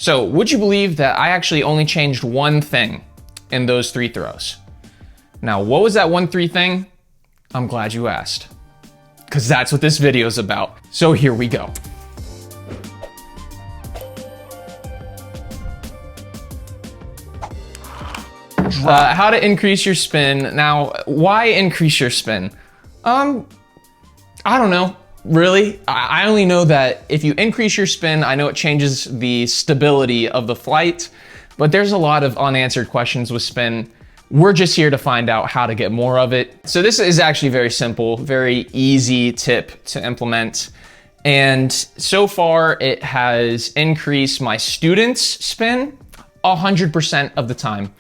So would you believe that I actually only changed one thing in those 3 throws? Now, what was that 1-3 thing? I'm glad you asked, because that's what this video is about. So here we go. How to increase your spin. Now, why increase your spin? I don't know, really. I only know that if you increase your spin, I know it changes the stability of the flight, but there's a lot of unanswered questions with spin. We're just here to find out how to get more of it. So this is actually very simple, very easy tip to implement. And so far it has increased my students' spin 100% of the time.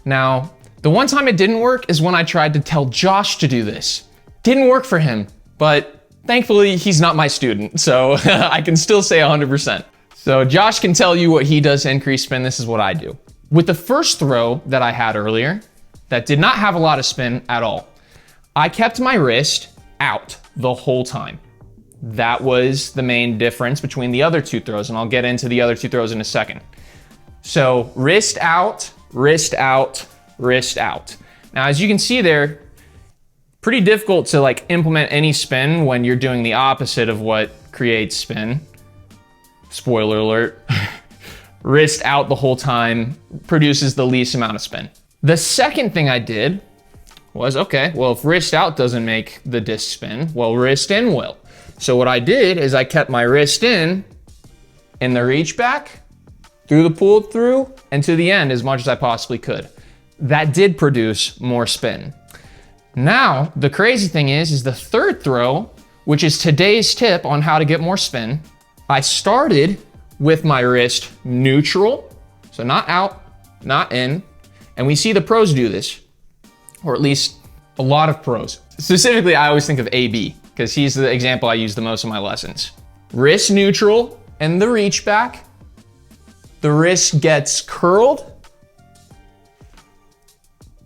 Now, the one time it didn't work is when I tried to tell Josh to do this. Didn't work for him, but thankfully he's not my student, so I can still say 100%. So Josh can tell you what he does to increase spin. This is what I do. With the first throw that I had earlier, that did not have a lot of spin at all, I kept my wrist out the whole time. That was the main difference between the other 2 throws, and I'll get into the other 2 throws in a second. So wrist out, wrist out, wrist out. Now, as you can see there, pretty difficult to like implement any spin when you're doing the opposite of what creates spin. Spoiler alert. Wrist out the whole time produces the least amount of spin. The second thing I did was, okay, well, if wrist out doesn't make the disc spin, well, wrist in will. So what I did is I kept my wrist in the reach back, through the pull through, and to the end as much as I possibly could. That did produce more spin. Now, the crazy thing is the third throw, which is today's tip on how to get more spin, I started with my wrist neutral, so not out, not in, and we see the pros do this, or at least a lot of pros. Specifically, I always think of AB, because he's the example I use the most in my lessons. Wrist neutral and the reach back, the wrist gets curled,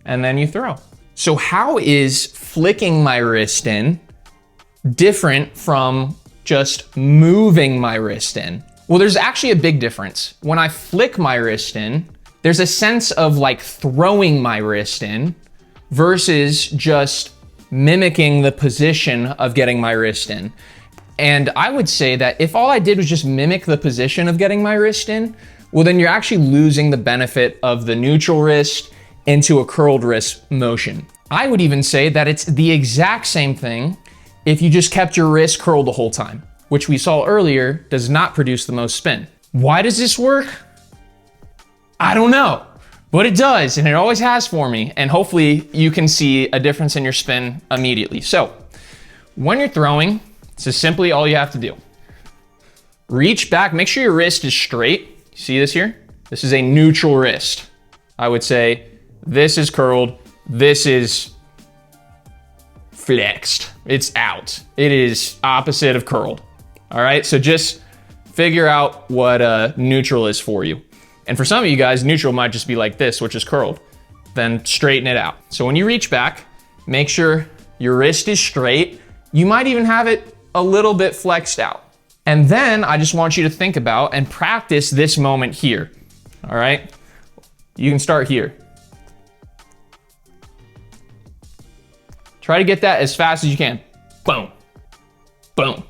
and then you throw. So how is flicking my wrist in different from just moving my wrist in? Well, there's actually a big difference. When I flick my wrist in, there's a sense of like throwing my wrist in versus just mimicking the position of getting my wrist in. And I would say that if all I did was just mimic the position of getting my wrist in, well, then you're actually losing the benefit of the neutral wrist into a curled wrist motion. I would even say that it's the exact same thing if you just kept your wrist curled the whole time, which we saw earlier does not produce the most spin. Why does this work? I don't know, but it does, and it always has for me, and hopefully you can see a difference in your spin immediately. So when you're throwing, this is simply all you have to do. Reach back, make sure your wrist is straight. See this here? This is a neutral wrist. I would say this is curled, this is flexed. It's out. It is opposite of curled. All right, so just figure out what neutral is for you. And for some of you guys, neutral might just be like this, which is curled. Then straighten it out. So when you reach back, make sure your wrist is straight. You might even have it a little bit flexed out. And then I just want you to think about and practice this moment here. All right, you can start here. Try to get that as fast as you can. Boom, boom.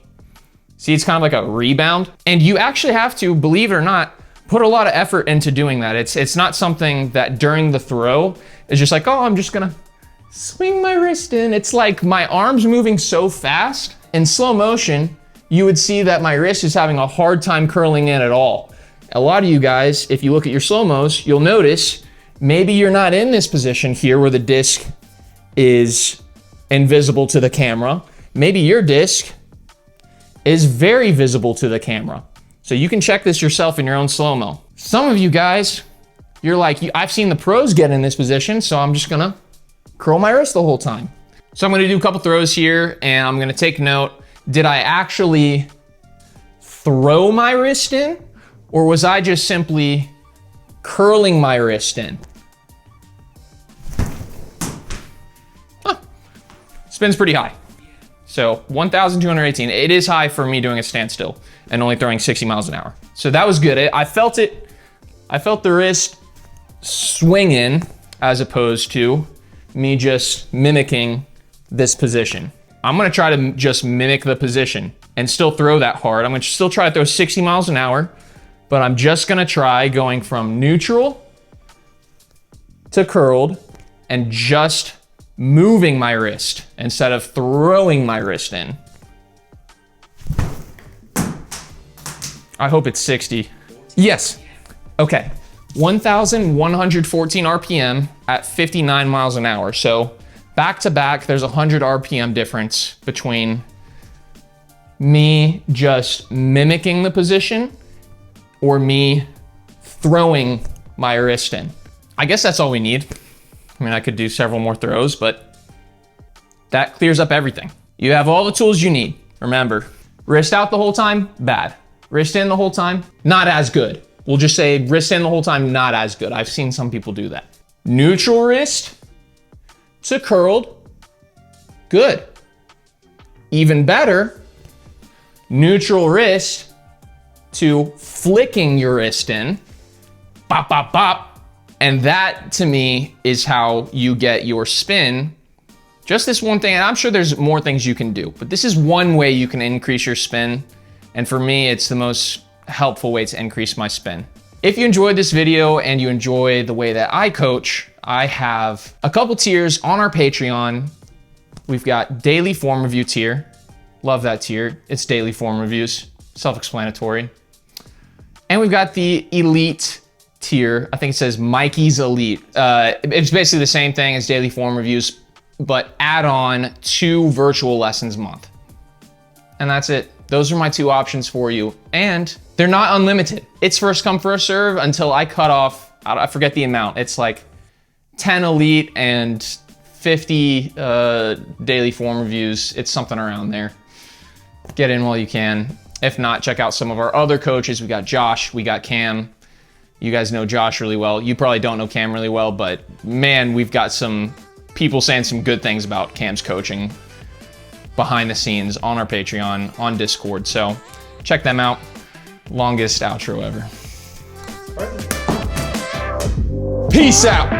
See, it's kind of like a rebound. And you actually have to, believe it or not, put a lot of effort into doing that. It's not something that during the throw is just like, oh, I'm just gonna swing my wrist in. It's like my arm's moving so fast. In slow motion, you would see that my wrist is having a hard time curling in at all. A lot of you guys, if you look at your slow-mos, you'll notice maybe you're not in this position here where the disc is invisible to the camera. Maybe your disc is very visible to the camera. So you can check this yourself in your own slow-mo. Some of you guys, you're like, I've seen the pros get in this position, so I'm just gonna curl my wrist the whole time. So I'm gonna do a couple throws here, and I'm gonna take note. Did I actually throw my wrist in, or was I just simply curling my wrist in? Spin's pretty high. So 1,218, it is high for me doing a standstill and only throwing 60 miles an hour. So that was good. I felt it I felt the wrist swinging as opposed to me just mimicking this position. I'm gonna try to just mimic the position and still throw that hard. I'm gonna still try to throw 60 miles an hour, but I'm just gonna try going from neutral to curled and just moving my wrist instead of throwing my wrist in. I hope it's 60. Yes. Okay. 1,114 RPM at 59 miles an hour. So back to back, there's 100 RPM difference between me just mimicking the position or me throwing my wrist in. I guess that's all we need. I mean, I could do several more throws, but that clears up everything. You have all the tools you need. Remember, wrist out the whole time, bad. Wrist in the whole time, not as good. We'll just say wrist in the whole time, not as good. I've seen some people do that. Neutral wrist to curled, good. Even better, neutral wrist to flicking your wrist in, bop, bop, bop. And that to me is how you get your spin. Just this one thing, and I'm sure there's more things you can do, but this is one way you can increase your spin. And for me, it's the most helpful way to increase my spin. If you enjoyed this video and you enjoy the way that I coach, I have a couple tiers on our Patreon. We've got daily form review tier. Love that tier. It's daily form reviews, self-explanatory. And we've got the elite tier. I think it says Mikey's Elite. It's basically the same thing as daily form reviews, but add on 2 virtual lessons a month. And that's it. Those are my 2 options for you. And they're not unlimited. It's first come, first serve until I cut off, I forget the amount. It's like 10 elite and 50 daily form reviews. It's something around there. Get in while you can. If not, check out some of our other coaches. We got Josh, we got Cam. You guys know Josh really well. You probably don't know Cam really well, but man, we've got some people saying some good things about Cam's coaching behind the scenes on our Patreon, on Discord. So check them out. Longest outro ever. Peace out.